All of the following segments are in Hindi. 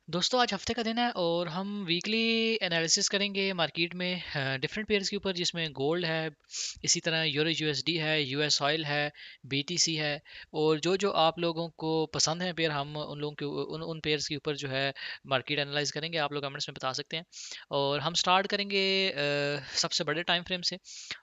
दोस्तों आज हफ्ते का दिन है और हम वीकली एनालिसिस करेंगे मार्केट में डिफरेंट पेयर्स के ऊपर, जिसमें गोल्ड है, इसी तरह यूरो यूएसडी है, यूएस ऑयल है, बीटीसी है। और जो जो आप लोगों को पसंद है पेयर, हम उन लोगों के उन पेयर्स के ऊपर जो है मार्केट एनालाइज करेंगे। आप लोग कमेंट्स में बता सकते हैं। और हम स्टार्ट करेंगे सबसे बड़े टाइम फ्रेम से।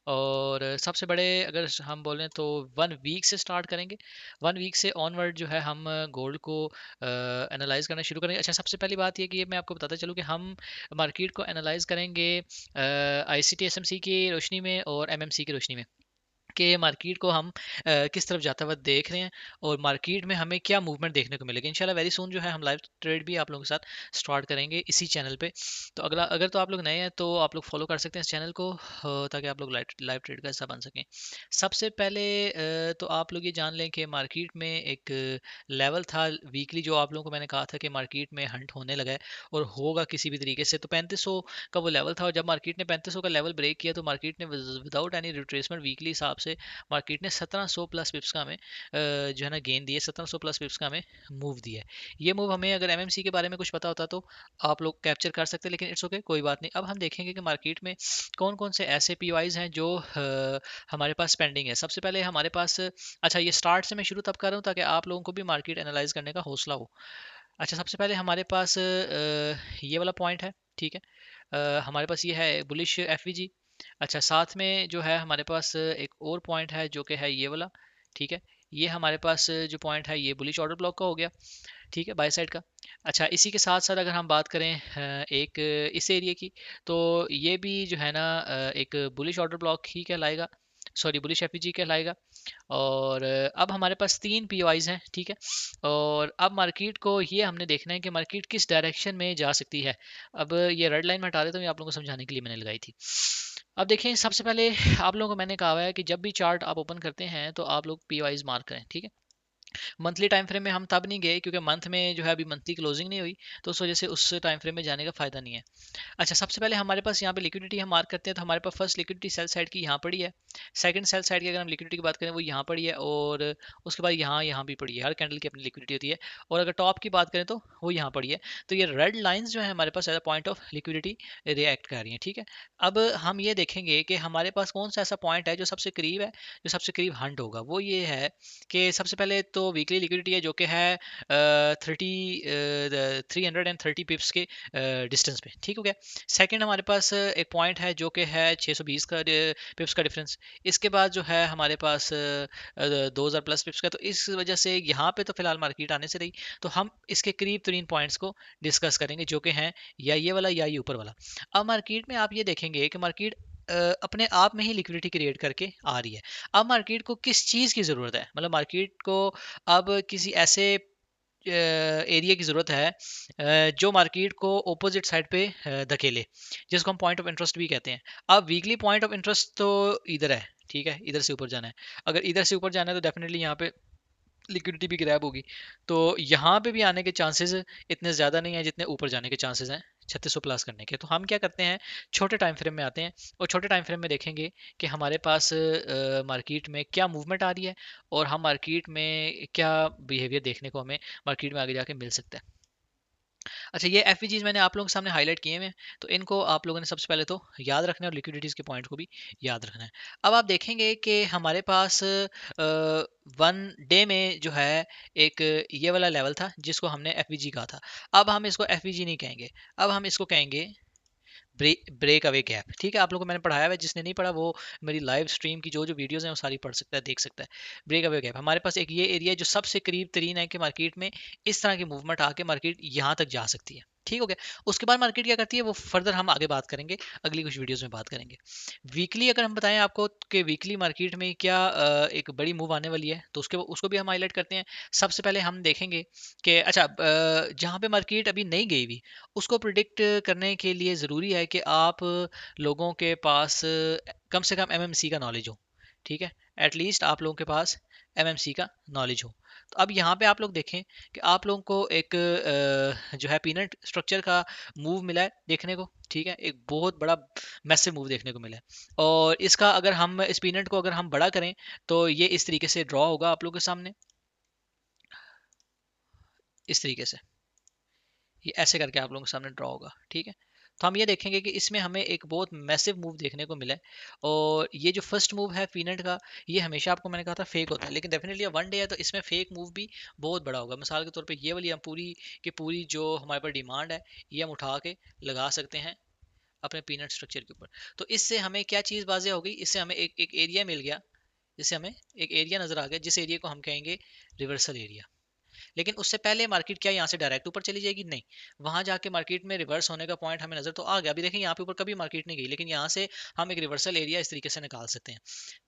और सबसे बड़े अगर हम बोलें तो 1 वीक से स्टार्ट करेंगे। 1 वीक से ऑनवर्ड जो है हम गोल्ड को एनालाइज करना शुरू करेंगे। अच्छा, सबसे पहली बात ये कि मैं आपको बताता चलूँ कि हम मार्केट को एनालाइज करेंगे आईसीटी एसएमसी की रोशनी में और एमएमसी की रोशनी में, कि मार्केट को हम किस तरफ जाता हुआ देख रहे हैं और मार्केट में हमें क्या मूवमेंट देखने को मिलेगी। इंशाल्लाह वेरी सून जो है हम लाइव ट्रेड भी आप लोगों के साथ स्टार्ट करेंगे इसी चैनल पे। तो अगला, अगर तो आप लोग नए हैं तो आप लोग फॉलो कर सकते हैं इस चैनल को, ताकि आप लोग लाइव लाइव ट्रेड का हिस्सा बन सकें। सबसे पहले तो आप लोग ये जान लें कि मार्केट में एक लेवल था वीकली, जो आप लोगों को मैंने कहा था कि मार्केट में हंट होने लगा है और होगा किसी भी तरीके से। तो 3500 का वो लेवल था, और जब मार्केट ने 3500 का लेवल ब्रेक किया तो मार्केट ने विदाउट एनी रिट्रेसमेंट वीकली हिसाब से मार्केट ने 1700 प्लस पिप्स का हमें जो है ना गेन दिए, 1700 प्लस पिप्स का हमें मूव दिया है। ये मूव हमें अगर एमएमसी के बारे में कुछ पता होता तो आप लोग कैप्चर कर सकते हैं, लेकिन इट्स ओके, कोई बात नहीं। अब हम देखेंगे कि मार्केट में कौन कौन से ऐसे पीवाईज हैं जो हमारे पास पेंडिंग है। सबसे पहले हमारे पास, अच्छा ये स्टार्ट से मैं शुरू तब कर रहा हूँ ताकि आप लोगों को भी मार्केट एनालाइज करने का हौसला हो। अच्छा, सबसे पहले हमारे पास ये वाला पॉइंट है, ठीक है। हमारे पास ये है बुलिश एफवीजी। अच्छा, साथ में जो है हमारे पास एक और पॉइंट है जो कि है ये वाला, ठीक है। ये हमारे पास जो पॉइंट है ये बुलिश ऑर्डर ब्लॉक का हो गया, ठीक है, बाय साइड का। अच्छा, इसी के साथ साथ अगर हम बात करें एक इस एरिया की, तो ये भी जो है ना एक बुलिश ऑर्डर ब्लॉक ही कहलाएगा, सॉरी बुलिश एफईजी कहलाएगा। और अब हमारे पास 3 पीओआईज हैं, ठीक है। और अब मार्केट को ये हमने देखना है कि मार्केट किस डायरेक्शन में जा सकती है। अब ये रेड लाइन मैं हटा देता हूँ, ये आप लोगों को समझाने के लिए मैंने लगाई थी। अब देखें, सबसे पहले आप लोगों को मैंने कहा हुआ है कि जब भी चार्ट आप ओपन करते हैं तो आप लोग पीओआईज मार्क करें, ठीक है। मंथली टाइम फ्रेम में हम तब नहीं गए क्योंकि मंथ में जो है अभी मंथली क्लोजिंग नहीं हुई, तो उस वजह से उस टाइम फ्रेम में जाने का फायदा नहीं है। अच्छा, सबसे पहले हमारे पास यहाँ पे लिक्विडिटी हम मार्क करते हैं, तो हमारे पास फर्स्ट लिक्विडिटी सेल साइड की यहाँ पड़ी है। सेकंड सेल साइड की अगर हम लिक्विडिटी की बात करें वो यहाँ पड़ी है, और उसके बाद यहाँ यहाँ भी पड़ी है। हर कैंडल की अपनी लिक्विडिटी होती है। और अगर टॉप की बात करें तो वो यहाँ पड़ी है। तो ये रेड लाइंस जो है हमारे पास as a point of liquidity react कर रही हैं, ठीक है। अब हम ये देखेंगे कि हमारे पास कौन सा ऐसा पॉइंट है जो सबसे करीब है, जो सबसे करीब हंट होगा। वो ये है कि सबसे पहले तो वीकली लिक्विडिटी है जो कि है 330 पिप्स के डिस्टेंस पे, ठीक हो गया। सेकंड हमारे पास एक पॉइंट है जो कि है 620 का पिप्स का डिफरेंस। इसके बाद जो है हमारे पास 2000 प्लस पिप्स का। तो इस वजह से यहाँ पे तो फिलहाल मार्केट आने से रही, तो हम इसके करीब 3 पॉइंट्स को डिस्कस करेंगे जो कि हैं या ये वाला या ये ऊपर वाला। अब मार्केट में आप ये देखेंगे कि मार्केट अपने आप में ही लिक्विडिटी क्रिएट करके आ रही है। अब मार्केट को किस चीज़ की ज़रूरत है, मतलब मार्केट को अब किसी ऐसे एरिया की ज़रूरत है जो मार्केट को ऑपोजिट साइड पे धकेले, जिसको हम पॉइंट ऑफ इंटरेस्ट भी कहते हैं। अब वीकली पॉइंट ऑफ इंटरेस्ट तो इधर है, ठीक है, इधर से ऊपर जाना है। अगर इधर से ऊपर जाना है तो डेफिनेटली यहाँ पे लिक्विडिटी भी ग्रैब होगी। तो यहाँ पे भी आने के चांसेस इतने ज़्यादा नहीं है जितने ऊपर जाने के चांसेस हैं 3600 प्लस करने के। तो हम क्या करते हैं, छोटे टाइम फ्रेम में आते हैं और छोटे टाइम फ्रेम में देखेंगे कि हमारे पास मार्केट में क्या मूवमेंट आ रही है और हम मार्केट में क्या बिहेवियर देखने को हमें मार्केट में आगे जाके मिल सकता है। अच्छा, ये एफवीजीज मैंने आप लोगों के सामने हाईलाइट किए हुए हैं, तो इनको आप लोगों ने सबसे पहले तो याद रखना है और लिक्विडिटीज़ के पॉइंट को भी याद रखना है। अब आप देखेंगे कि हमारे पास 1 डे में जो है एक ये वाला लेवल था जिसको हमने एफवीजी कहा था। अब हम इसको एफवीजी नहीं कहेंगे, अब हम इसको कहेंगे ब्रेक अवे गैप, ठीक है। आप लोगों को मैंने पढ़ाया हुआ है, जिसने नहीं पढ़ा वो मेरी लाइव स्ट्रीम की जो जो वीडियोस हैं वो सारी पढ़ सकता है, देख सकता है। ब्रेक अवे गैप हमारे पास एक ये एरिया है जो सबसे करीब तरीन है कि मार्केट में इस तरह की मूवमेंट आके मार्केट यहाँ तक जा सकती है, ठीक हो गया। उसके बाद मार्केट क्या करती है वो फर्दर हम आगे बात करेंगे, अगली कुछ वीडियोस में बात करेंगे। वीकली अगर हम बताएं आपको कि वीकली मार्केट में क्या एक बड़ी मूव आने वाली है, तो उसके उसको भी हम हाईलाइट करते हैं। सबसे पहले हम देखेंगे कि अच्छा, जहाँ पे मार्केट अभी नहीं गई हुई उसको प्रिडिक्ट करने के लिए ज़रूरी है कि आप लोगों के पास कम से कम एमएमसी का नॉलेज हो, ठीक है। एटलीस्ट आप लोगों के पास एमएमसी का नॉलेज हो। तो अब यहाँ पे आप लोग देखें कि आप लोगों को एक जो है पीनट स्ट्रक्चर का मूव मिला है देखने को, ठीक है। एक बहुत बड़ा मैसिव मूव देखने को मिला है, और इसका अगर हम इस पीनट को अगर हम बड़ा करें तो ये इस तरीके से ड्रॉ होगा आप लोगों के सामने, इस तरीके से, ये ऐसे करके आप लोगों के सामने ड्रॉ होगा, ठीक है। तो हम ये देखेंगे कि इसमें हमें एक बहुत मैसिव मूव देखने को मिला है। और ये जो फर्स्ट मूव है पीनट का, ये हमेशा आपको मैंने कहा था फेक होता है, लेकिन डेफिनेटली वन डे है तो इसमें फेक मूव भी बहुत बड़ा होगा। मिसाल के तौर पे ये वाली हम पूरी की पूरी जो हमारे पास डिमांड है, ये हम उठा के लगा सकते हैं अपने पीनट स्ट्रक्चर के ऊपर। तो इससे हमें क्या चीज़ वाज़े हो गई, इससे हमें एक एरिया मिल गया, जिससे हमें एक एरिया नज़र आ गया, जिस एरिया को हम कहेंगे रिवर्सल एरिया। लेकिन उससे पहले मार्केट क्या यहाँ से डायरेक्ट ऊपर चली जाएगी? नहीं, वहां जाके मार्केट में रिवर्स होने का पॉइंट हमें नजर तो आ गया। अभी देखें यहाँ पे ऊपर कभी मार्केट नहीं गई, लेकिन यहाँ से हम एक रिवर्सल एरिया इस तरीके से निकाल सकते हैं।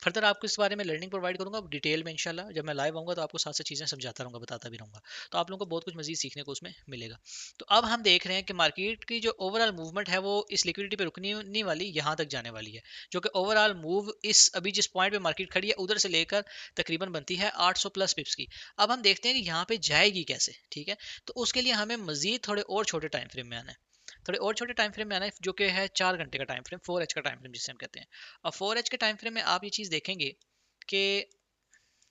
फर्दर आपको इस बारे में लर्निंग प्रोवाइड करूंगा डिटेल में इंशाल्लाह, जब मैं लाइव आऊंगा तो आपको साथ साथ चीजें समझाता रहूंगा, बताता भी रहूंगा, तो आप लोगों को बहुत कुछ मजीद सीखने को उसमें मिलेगा। तो अब हम देख रहे हैं कि मार्केट की जो ओवरऑल मूवमेंट है वो इस लिक्विडिटी पे रुकनी नहीं वाली, यहाँ तक जाने वाली है। जो कि ओवरऑल मूव इस अभी जिस पॉइंट पे मार्केट खड़ी है उधर से लेकर तकरीबन बनती है 800 प्लस पिप्स की। अब हम देखते हैं कि यहाँ पे जाएगी कैसे, ठीक है। तो उसके लिए हमें मजीद थोड़े और छोटे टाइम फ्रेम में आना है, थोड़े और छोटे टाइम फ्रेम में आना है, जो कि है 4 घंटे का टाइम फ्रेम, 4H का टाइम फ्रेम जिसे हम कहते हैं। अब 4H के टाइम फ्रेम में आप ये चीज़ देखेंगे कि ये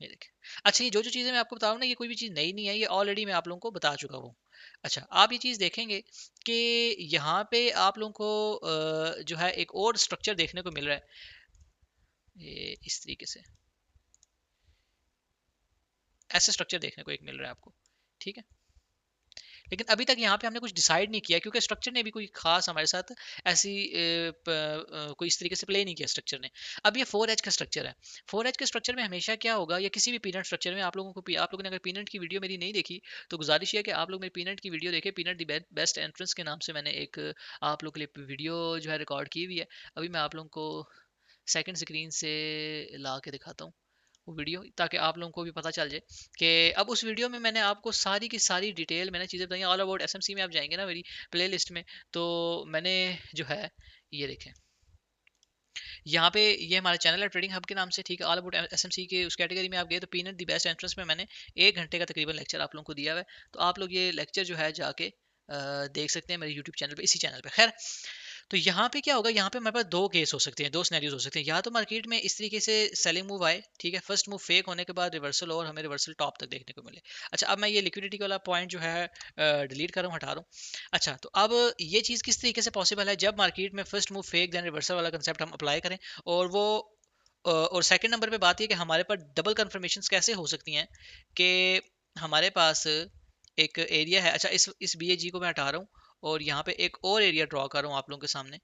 देखें। अच्छा, ये जो जो चीज़ें मैं आपको बता रहा हूँ ना, ये कोई भी चीज़ नई नहीं है, ये ऑलरेडी मैं आप लोगों को बता चुका हूँ। अच्छा, आप ये चीज़ देखेंगे कि यहाँ पे आप लोगों को जो है एक और स्ट्रक्चर देखने को मिल रहा है, ये इस तरीके से ऐसे स्ट्रक्चर देखने को एक मिल रहा है आपको, ठीक है। लेकिन अभी तक यहाँ पे हमने कुछ डिसाइड नहीं किया, क्योंकि स्ट्रक्चर ने भी कोई खास हमारे साथ ऐसी कोई इस तरीके से प्ले नहीं किया स्ट्रक्चर ने। अब ये 4H का स्ट्रक्चर है। 4H के स्ट्रक्चर में हमेशा क्या होगा, या किसी भी पीनट स्ट्रक्चर में आप लोगों को, आप लोगों ने अगर पीनट की वीडियो मेरी नहीं देखी तो गुजारिश है कि आप लोग मेरी पीनट की वीडियो देखें। पीनट दी बेस्ट एंट्रेंस के नाम से मैंने एक आप लोग के लिए वीडियो जो है रिकॉर्ड की हुई है। अभी मैं आप लोगों को सेकंड स्क्रीन से ला के दिखाता हूँ वो वीडियो, ताकि आप लोगों को भी पता चल जाए कि अब उस वीडियो में मैंने आपको सारी की सारी डिटेल मैंने चीज़ें बताई। ऑल अबाउट एसएमसी में आप जाएंगे ना मेरी प्लेलिस्ट में, तो मैंने जो है ये देखें यहाँ पे, ये हमारा चैनल है ट्रेडिंग हब के नाम से, ठीक है। ऑल अबाउट एसएमसी के उस कैटेगरी में आप गए तो पीनट दी बेस्ट एंट्रेंस में मैंने 1 घंटे का तकरीबन लेक्चर आप लोगों को दिया हुआ है। तो आप लोग ये लेक्चर जो है जाके देख सकते हैं मेरे यूट्यूब चैनल पे, इसी चैनल पे। खैर, तो यहाँ पे क्या होगा, यहाँ पे हमारे पास दो केस हो सकते हैं, दो सिनेरियोज हो सकते हैं। या तो मार्केट में इस तरीके से सेलिंग मूव आए, ठीक है, फर्स्ट मूव फेक होने के बाद रिवर्सल और हमें रिवर्सल टॉप तक देखने को मिले। अच्छा, अब मैं ये लिक्विडिटी वाला पॉइंट जो है डिलीट कर रहा हूँ, हटा रहा हूँ। अच्छा, तो अब ये चीज़ किस तरीके से पॉसिबल है, जब मार्केट में first move fake then reversal वाला कंसेप्ट हम अप्लाई करें, और वो और सेकंड नंबर पे बात ये कि हमारे पास डबल कंफर्मेशंस कैसे हो सकती हैं कि हमारे पास एक एरिया है। अच्छा, इस BAG को मैं हटा रहा हूँ और यहाँ पे एक और एरिया ड्रॉ कर रहा हूँ आप लोगों के सामने,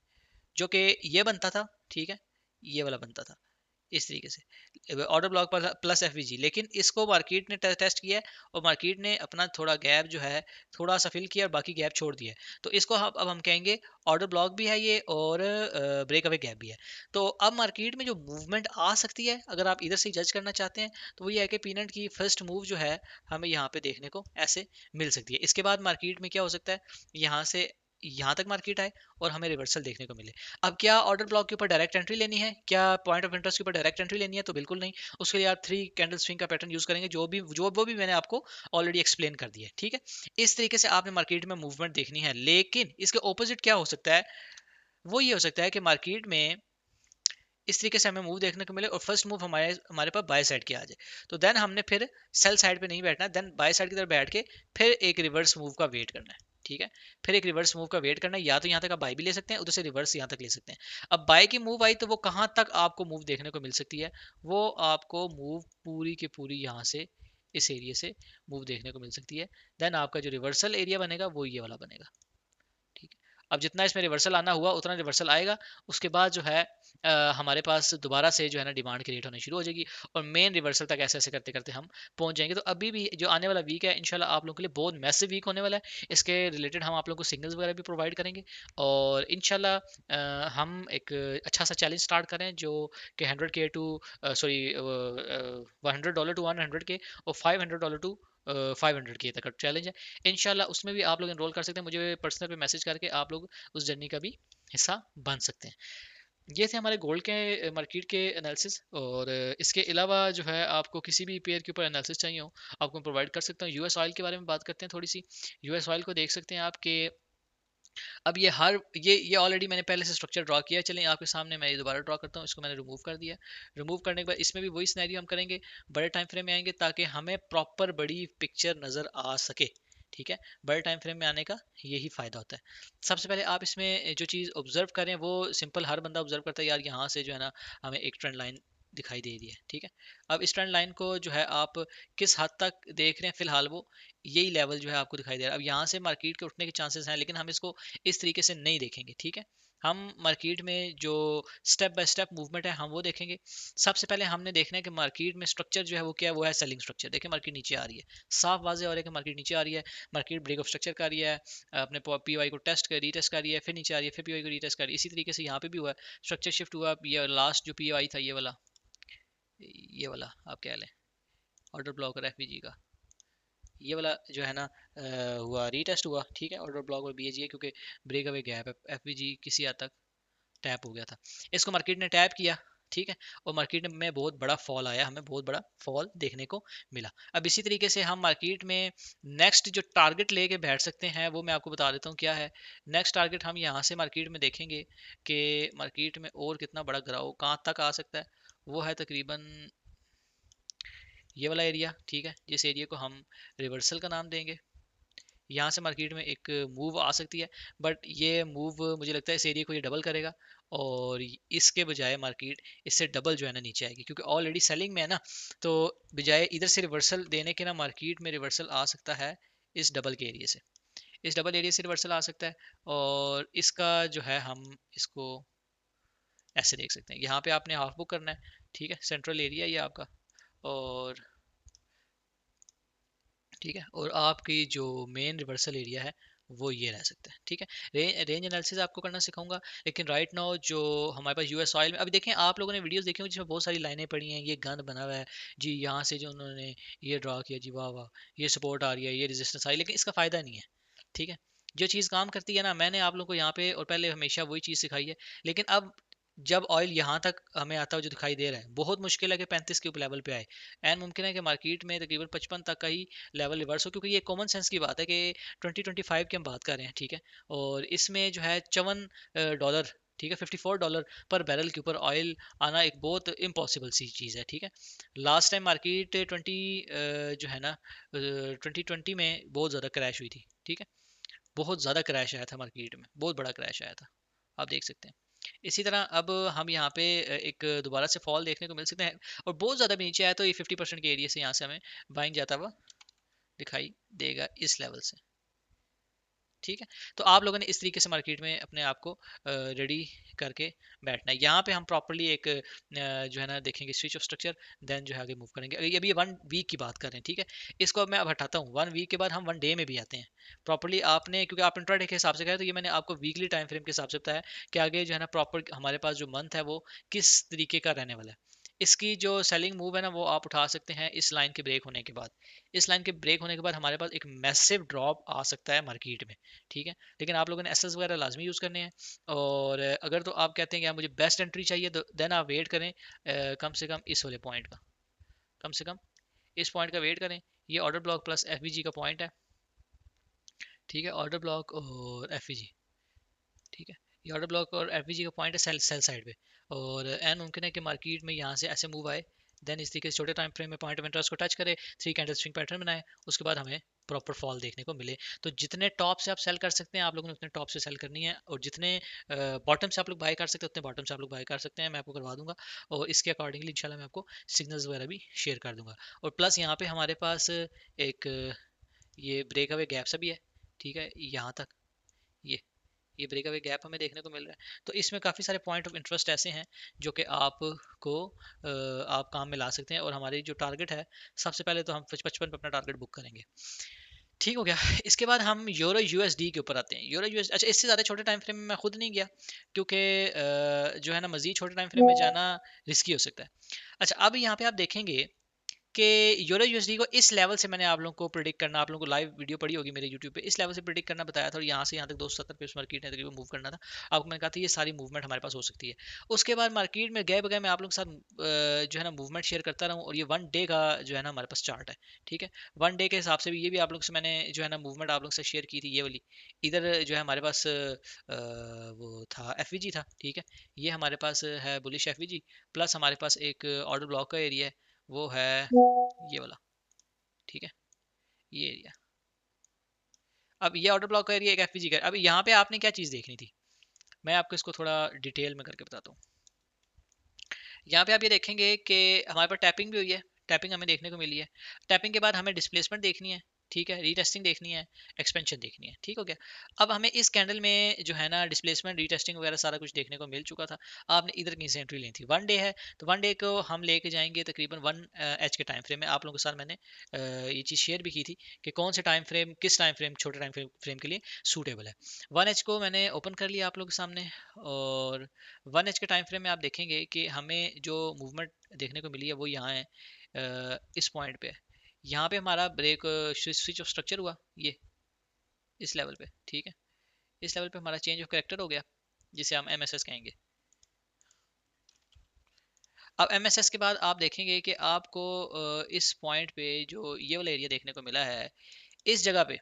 जो कि ये बनता था, ठीक है, ये वाला बनता था इस तरीके से ऑर्डर ब्लॉक प्लस FVG। लेकिन इसको मार्केट ने टेस्ट किया है और मार्केट ने अपना थोड़ा गैप जो है थोड़ा सा फिल किया और बाकी गैप छोड़ दिया है। तो इसको अब हम कहेंगे ऑर्डर ब्लॉक भी है ये, और ब्रेक अवे गैप भी है। तो अब मार्केट में जो मूवमेंट आ सकती है, अगर आप इधर से जज करना चाहते हैं, तो वो ये है कि पीनट की फर्स्ट मूव जो है हमें यहाँ पे देखने को ऐसे मिल सकती है। इसके बाद मार्केट में क्या हो सकता है, यहाँ से यहाँ तक मार्केट आए और हमें रिवर्सल देखने को मिले। अब क्या ऑर्डर ब्लॉक के ऊपर डायरेक्ट एंट्री लेनी है, क्या पॉइंट ऑफ इंटरेस्ट के ऊपर डायरेक्ट एंट्री लेनी है? तो बिल्कुल नहीं। उसके लिए आप 3 कैंडल स्विंग का पैटर्न यूज करेंगे, जो वो भी मैंने आपको ऑलरेडी एक्सप्लेन कर दिया है, ठीक है। इस तरीके से आपने मार्केट में मूवमेंट देखनी है। लेकिन इसके ऑपोजिट क्या हो सकता है, वो ये हो सकता है कि मार्केट में इस तरीके से हमें मूव देखने को मिले और फर्स्ट मूव हमारे हमारे पास बाय साइड की आ जाए, तो देन हमने फिर सेल साइड पे नहीं बैठना, देन बाय साइड की तरफ बैठ के फिर एक रिवर्स मूव का वेट करना है, ठीक है। फिर एक रिवर्स मूव का वेट करना है, या तो यहाँ तक आप बाय भी ले सकते हैं, उधर से रिवर्स यहाँ तक ले सकते हैं। अब बाय की मूव आई तो वो कहाँ तक आपको मूव देखने को मिल सकती है, वो आपको मूव पूरी की पूरी यहाँ से इस एरिया से मूव देखने को मिल सकती है। देन आपका जो रिवर्सल एरिया बनेगा वो ये वाला बनेगा, ठीक है। अब जितना इसमें रिवर्सल आना हुआ उतना रिवर्सल आएगा, उसके बाद जो है हमारे पास दोबारा से जो है ना डिमांड क्रिएट होनी शुरू हो जाएगी और मेन रिवर्सल तक ऐसे ऐसे करते करते हम पहुंच जाएंगे। तो अभी भी जो आने वाला वीक है इंशाल्लाह आप लोगों के लिए बहुत मैसिव वीक होने वाला है। इसके रिलेटेड हम आप लोगों को सिग्नल्स वगैरह भी प्रोवाइड करेंगे और इंशाल्लाह हम एक अच्छा सा चैलेंज स्टार्ट करें, जो कि 100K to sorry $100 to 100K और $500 टू 500K तक का चैलेंज है। इंशाल्लाह उसमें भी आप लोग एनरोल कर सकते हैं, मुझे पर्सनल पे मैसेज करके आप लोग उस जर्नी का भी हिस्सा बन सकते हैं। ये थे हमारे गोल्ड के मार्केट के एनालिसिस। और इसके अलावा जो है आपको किसी भी पेयर के ऊपर एनालिसिस चाहिए हो आपको प्रोवाइड कर सकता हूँ। यूएस ऑयल के बारे में बात करते हैं थोड़ी सी। यूएस ऑयल को देख सकते हैं आप कि अब ये हर ये ऑलरेडी मैंने पहले से स्ट्रक्चर ड्रॉ किया है। चलें आपके सामने मैं ये दोबारा ड्रॉ करता हूँ। इसको मैंने रिमूव कर दिया। रिमूव करने के बाद इसमें भी वही सिनेरियो हम करेंगे, बड़े टाइम फ्रेम में आएंगे ताकि हमें प्रॉपर बड़ी पिक्चर नज़र आ सके, ठीक है, बड़े टाइम फ्रेम में आने का यही फायदा होता है। सबसे पहले आप इसमें जो चीज़ ऑब्जर्व करें वो सिंपल हर बंदा ऑब्जर्व करता है यार, यहाँ से जो है ना हमें एक ट्रेंड लाइन दिखाई दे रही है। ठीक है, अब इस ट्रेंड लाइन को जो है आप किस हद तक देख रहे हैं फिलहाल, वो यही लेवल जो है आपको दिखाई दे रहा है। अब यहाँ से मार्केट के उठने के चांसेस हैं, लेकिन हम इसको इस तरीके से नहीं देखेंगे। ठीक है, हम मार्केट में जो स्टेप बाय स्टेप मूवमेंट है हम वो देखेंगे। सबसे पहले हमने देखना है कि मार्केट में स्ट्रक्चर जो है वो क्या है, वो है सेलिंग स्ट्रक्चर। देखिए मार्केट नीचे आ रही है, साफ वाजे हो रहा है कि मार्केट नीचे आ रही है। मार्केट ब्रेक ऑफ स्ट्रक्चर कर रही है, अपने पीओआई को टेस्ट कर रीटेस्ट कर रही है, फिर नीचे आ रही है, फिर पीओआई को रीटेस्ट कर रही है। इसी तरीके से यहाँ पे भी हुआ, स्ट्रक्चर शिफ्ट हुआ। ये लास्ट जो पीओआई था ये वाला आप कह लें ऑर्डर ब्लॉकर एफबीजी का, ये वाला जो है ना हुआ रीटेस्ट हुआ। ठीक है, ऑर्डर ब्लॉक और बीएजी है क्योंकि ब्रेक अवे गैप है, एफबीजी किसी हद तक टैप हो गया था। इसको मार्केट ने टैप किया। ठीक है, और मार्केट में बहुत बड़ा फॉल आया, हमें बहुत बड़ा फॉल देखने को मिला। अब इसी तरीके से हम मार्केट में नेक्स्ट जो टारगेट लेके बैठ सकते हैं वो मैं आपको बता देता हूँ क्या है। नेक्स्ट टारगेट हम यहाँ से मार्केट में देखेंगे कि मार्केट में और कितना बड़ा गिराव कहाँ तक आ सकता है। वो है तकरीबन ये वाला एरिया। ठीक है, जिस एरिया को हम रिवर्सल का नाम देंगे। यहाँ से मार्केट में एक मूव आ सकती है, बट ये मूव मुझे लगता है इस एरिया को ये डबल करेगा, और इसके बजाय मार्केट इससे डबल जो है ना नीचे आएगी, क्योंकि ऑलरेडी सेलिंग में है ना। तो बजाय इधर से रिवर्सल देने के ना मार्केट में रिवर्सल आ सकता है इस डबल के एरिया से, इस डबल एरिया से रिवर्सल आ सकता है। और इसका जो है हम इसको ऐसे देख सकते हैं, यहाँ पे आपने हाफ बुक करना है। ठीक है, सेंट्रल एरिया ये आपका, और ठीक है, और आपकी जो मेन रिवर्सल एरिया है वो ये रह सकता है। ठीक है, रेंज एनालिसिस आपको करना सिखाऊंगा, लेकिन राइट नाउ जो हमारे पास यूएस ऑयल में अभी देखें, आप लोगों ने वीडियोस देखी होंगी जिसमें बहुत सारी लाइनें पड़ी हैं, ये गन बना हुआ है जी, यहाँ से जो उन्होंने ये ड्रा किया जी, वाह वाह, ये सपोर्ट आ रही है, ये रेजिस्टेंस आई, लेकिन इसका फायदा नहीं है। ठीक है, जो चीज़ काम करती है ना, मैंने आप लोगों को यहाँ पे और पहले हमेशा वही चीज़ सिखाई है, लेकिन अब जब ऑयल यहाँ तक हमें आता हुआ जो दिखाई दे रहा है, बहुत मुश्किल है कि 35 के ऊपर लेवल पे आए। एंड मुमकिन है कि मार्केट में तकरीबन 55 तक का ही लेवल रिवर्स हो, क्योंकि ये कॉमन सेंस की बात है कि 2025 की हम बात कर रहे हैं। ठीक है, और इसमें जो है $54, ठीक है, $54 पर बैरल के ऊपर ऑयल आना एक बहुत इम्पॉसिबल सी चीज़ है। ठीक है, लास्ट टाइम मार्केट जो है ना 2020 में बहुत ज़्यादा क्रैश हुई थी। ठीक है, बहुत ज़्यादा क्रैश आया था मार्केट में, बहुत बड़ा क्रैश आया था, आप देख सकते हैं। इसी तरह अब हम यहाँ पे एक दोबारा से फॉल देखने को मिल सकते हैं, और बहुत ज़्यादा भी नीचे आया तो ये 50% के एरिया से यहाँ से हमें बाइंग जाता हुआ दिखाई देगा इस लेवल से। ठीक है, तो आप लोगों ने इस तरीके से मार्केट में अपने आप को रेडी करके बैठना है। यहाँ पे हम प्रॉपरली एक जो है ना देखेंगे स्विच ऑफ स्ट्रक्चर, देन जो है आगे मूव करेंगे। अभी 1 वीक की बात कर रहे हैं। ठीक है, इसको अब मैं अब हटाता हूँ, 1 वीक के बाद हम 1 डे में भी आते हैं प्रॉपरली। आपने क्योंकि आप इंट्राडे के हिसाब से कहा, तो ये मैंने आपको वीकली टाइम फ्रेम के हिसाब से बताया कि आगे जो है ना प्रॉपर हमारे पास जो मंथ है वो किस तरीके का रहने वाला है। इसकी जो सेलिंग मूव है ना वो आप उठा सकते हैं इस लाइन के ब्रेक होने के बाद। इस लाइन के ब्रेक होने के बाद हमारे पास एक मैसिव ड्रॉप आ सकता है मार्केट में। ठीक है, लेकिन आप लोगों ने एसएस वगैरह लाजमी यूज़ करने हैं। और अगर तो आप कहते हैं कि यार मुझे बेस्ट एंट्री चाहिए, तो देन आप वेट करें कम से कम इस वाले पॉइंट का, कम से कम इस पॉइंट का वेट करें। ये ऑर्डर ब्लॉक प्लस एफबीजी का पॉइंट है। ठीक है, ऑर्डर ब्लॉक और एफबीजी। ठीक है, ये ऑर्डर ब्लॉक और एफबीजी का पॉइंट है सेल सेल साइड पे। और एन मुमकिन है कि मार्केट में यहाँ से ऐसे मूव आए, देन इस तरीके से छोटे टाइम फ्रेम में पॉइंट ऑफ इंटरेस्ट को टच करे, 3 कैंडल स्विंग पैटर्न बनाए, उसके बाद हमें प्रॉपर फॉल देखने को मिले। तो जितने टॉप से आप सेल कर सकते हैं आप लोगों ने उतने टॉप से सेल करनी है, और जितने बॉटम से आप लोग बाय कर सकते हैं उतने बॉटम से आप लोग बाय कर सकते हैं, मैं आपको करवा दूंगा। और इसके अकॉर्डिंगली इंशाल्लाह मैं आपको सिग्नल्स वगैरह भी शेयर कर दूंगा। और प्लस यहाँ पे हमारे पास एक ये ब्रेक अवे गैप सा भी है। ठीक है, यहाँ तक ये ब्रेक अवे गैप हमें देखने को मिल रहा है। तो इसमें काफ़ी सारे पॉइंट ऑफ इंटरेस्ट ऐसे हैं जो कि आपको आप काम में ला सकते हैं। और हमारी जो टारगेट है, सबसे पहले तो हम 55 पे अपना टारगेट बुक करेंगे। ठीक हो गया। इसके बाद हम यूरो यूएसडी के ऊपर आते हैं। यूरो यूएस, अच्छा इससे ज़्यादा छोटे टाइम फ्रेम में मैं खुद नहीं गया, क्योंकि जो है ना मज़ीद छोटे टाइम फ्रेम में जाना रिस्की हो सकता है। अच्छा, अब यहाँ पे आप देखेंगे कि यूरो यूएसडी को इस लेवल से मैंने आप लोगों को प्रिडिक्ट करना, आप लोगों को लाइव वीडियो पड़ी होगी मेरे यूट्यूब पे, इस लेवल से प्रिडिक्ट करना बताया था, और यहाँ से यहाँ तक 270 पे उस मार्केट ने तकरीबन मूव करना था। आपको मैंने कहा था ये सारी मूवमेंट हमारे पास हो सकती है। उसके बाद मार्केट में गए बगैर मैं आप लोगों के साथ जो है ना मूवमेंट शेयर करता रहूँ, और ये 1 डे का जो है ना हमारे पास चार्ट है। ठीक है, 1 डे के हिसाब से भी ये भी आप लोगों से मैंने जो है ना मूवमेंट आप लोगों से शेयर की थी, ये वाली। इधर जो है हमारे पास वो था एफवीजी था। ठीक है, ये हमारे पास है बुलिश एफवीजी, प्लस हमारे पास एक ऑर्डर ब्लॉक का एरिया है, वो है ये वाला। ठीक है, ये एरिया। अब ये ऑर्डर ब्लॉक का एरिया, एक एफवीजी का। अब यहाँ पे आपने क्या चीज़ देखनी थी, मैं आपको इसको थोड़ा डिटेल में करके बताता हूँ। यहाँ पे आप ये देखेंगे कि हमारे पास टैपिंग भी हुई है, टैपिंग हमें देखने को मिली है। टैपिंग के बाद हमें डिस्प्लेसमेंट देखनी है, ठीक है, रीटेस्टिंग देखनी है, एक्सपेंशन देखनी है, ठीक हो गया। अब हमें इस कैंडल में जो है ना डिस्प्लेसमेंट, रीटेस्टिंग वगैरह सारा कुछ देखने को मिल चुका था। आपने इधर की से एंट्री ली थी, 1 डे है, तो 1 डे को हम लेके जाएंगे तकरीबन 1 एच के टाइम फ्रेम में। आप लोगों के साथ मैंने ये चीज़ शेयर भी की थी कि कौन से टाइम फ्रेम, किस टाइम फ्रेम, छोटे टाइम फ्रेम के लिए सूटेबल है। 1 एच को मैंने ओपन कर लिया आप लोगों के सामने, और 1 एच के टाइम फ्रेम में आप देखेंगे कि हमें जो मूवमेंट देखने को मिली है वो यहाँ है, इस पॉइंट पे। यहाँ पे हमारा ब्रेक स्विच ऑफ स्ट्रक्चर हुआ, ये इस लेवल पे, ठीक है। इस लेवल पे हमारा चेंज ऑफ करेक्टर हो गया, जिसे हम एमएसएस कहेंगे। अब एमएसएस के बाद आप देखेंगे कि आपको इस पॉइंट पे जो ये वाला एरिया देखने को मिला है, इस जगह पे,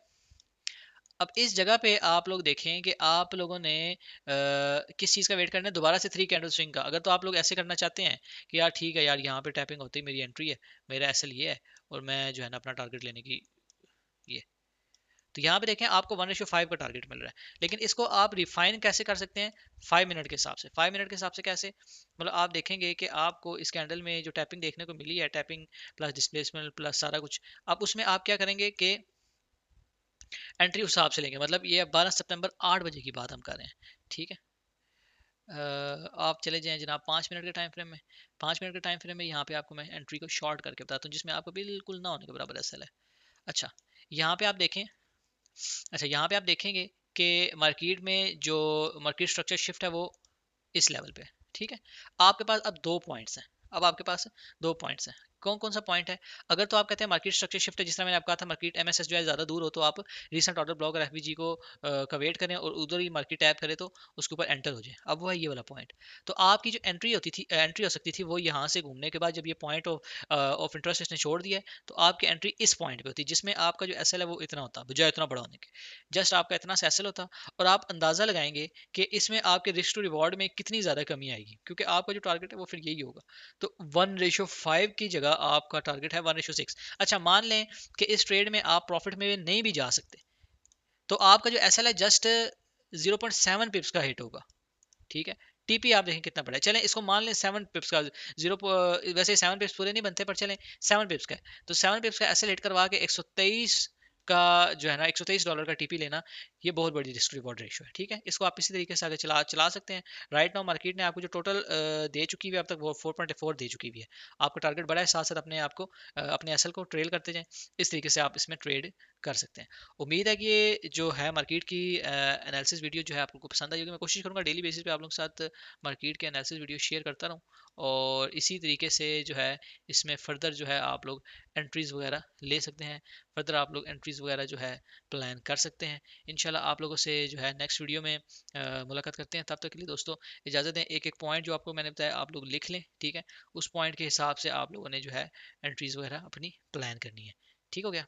अब इस जगह पे आप लोग देखें कि आप लोगों ने किस चीज़ का वेट करना है, दोबारा से 3 कैंडल स्विंग का। अगर तो आप लोग ऐसे करना चाहते हैं कि यार ठीक है यार, यहाँ पे टैपिंग होती है, मेरी एंट्री है, मेरा एसएल ये है, और मैं जो है ना अपना टारगेट लेने की ये, तो यहाँ पे देखें आपको 1:5 का टारगेट मिल रहा है। लेकिन इसको आप रिफाइन कैसे कर सकते हैं, 5 मिनट के हिसाब से। 5 मिनट के हिसाब से कैसे, मतलब आप देखेंगे कि आपको इस कैंडल में जो टैपिंग देखने को मिली है, टैपिंग प्लस डिस्प्लेसमेंट प्लस सारा कुछ, अब उसमें आप क्या करेंगे कि एंट्री उस हिसाब से लेंगे। मतलब ये 12 सितंबर 8 बजे की बात हम कर रहे हैं, ठीक है। आप चले जाएं जनाब 5 मिनट के टाइम फ्रेम में। 5 मिनट के टाइम फ्रेम में यहाँ पे आपको मैं एंट्री को शॉर्ट करके बताता हूँ, जिसमें आपको बिल्कुल ना होने के बराबर एसएल है। अच्छा, यहाँ पे आप देखें, अच्छा यहाँ पे आप देखेंगे कि मार्केट में जो मार्केट स्ट्रक्चर शिफ्ट है वो इस लेवल पे, ठीक है। आपके पास अब 2 पॉइंट्स हैं, अब आपके पास 2 पॉइंट्स हैं। कौन कौन सा पॉइंट है, अगर तो आप कहते हैं मार्केट स्ट्रक्चर शिफ्ट है, जिस तरह मैंने आपको कहा था मार्केट एमएसएस जो है ज़्यादा दूर हो, तो आप रीसेंट ऑर्डर ब्लॉक और एफबीजी को का वेट करें और उधर ही मार्केट टैप करें तो उसके ऊपर एंटर हो जाए। अब वो है ये वाला पॉइंट। तो आपकी जो एंट्री होती थी, एंट्री हो सकती थी वो यहाँ से घूमने के बाद, जब ये पॉइंट ऑफ इंटरेस्ट इसने छोड़ दिया है, तो आपकी एंट्री इस पॉइंट पे होती है, जिसमें आपका जो एसएल है वो इतना होता, बजाय इतना बड़ा होने के, जस्ट आपका इतना सा एसएल होता। और आप अंदाजा लगाएंगे कि इसमें आपके रिस्क टू रिवॉर्ड में कितनी ज़्यादा कमी आएगी, क्योंकि आपका जो टारगेट है वो फिर यही होगा। तो 1:5 की जगह आपका टारगेट है 1:6। अच्छा, मान लें कि इस ट्रेड में आप प्रॉफिट में नहीं भी जा सकते, तो आपका जो एसएल है जस्ट 0.7 पिप्स का हिट होगा, ठीक है। टीपी आप देखें कितना बड़ा है, चलें इसको मान लें 7 पिप्स का, जीरो, वैसे 7 पिप्स पूरे नहीं बनते, पर चलें 7 पिप्स का है। तो 7 पिप्स का एसएल हिट करवा के 123 का जो है ना $123 का टीपी लेना, ये बहुत बड़ी रिस्क रिवॉर्ड रेशियो है, ठीक है। इसको आप इसी तरीके से आगे चला चला सकते हैं। राइट नाउ मार्केट ने आपको जो टोटल दे चुकी हुई है अब तक, वो 4.4 दे चुकी हुई है। आपका टारगेट बड़ा है, साथ साथ अपने आपको अपने एसएल को ट्रेल करते जाएं। इस तरीके से आप इसमें ट्रेड कर सकते हैं। उम्मीद है कि ये जो है मार्केट की एनालिसिस वीडियो जो है आप लोगों को पसंद आई होगी। मैं कोशिश करूंगा डेली बेसिस पे आप लोगों के साथ मार्केट के एनालिसिस वीडियो शेयर करता रहूं, और इसी तरीके से जो है इसमें फर्दर जो है आप लोग एंट्रीज वगैरह ले सकते हैं, फर्दर आप लोग एंट्रीज वगैरह जो है प्लान कर सकते हैं। इंशाल्लाह आप लोगों से जो है नेक्स्ट वीडियो में मुलाकात करते हैं। तब तक के लिए दोस्तों इजाज़त दें। एक एक पॉइंट जो आपको मैंने बताया आप लोग लिख लें, ठीक है। उस पॉइंट के हिसाब से आप लोगों ने जो है एंट्रीज वगैरह अपनी प्लान करनी है, ठीक हो गया।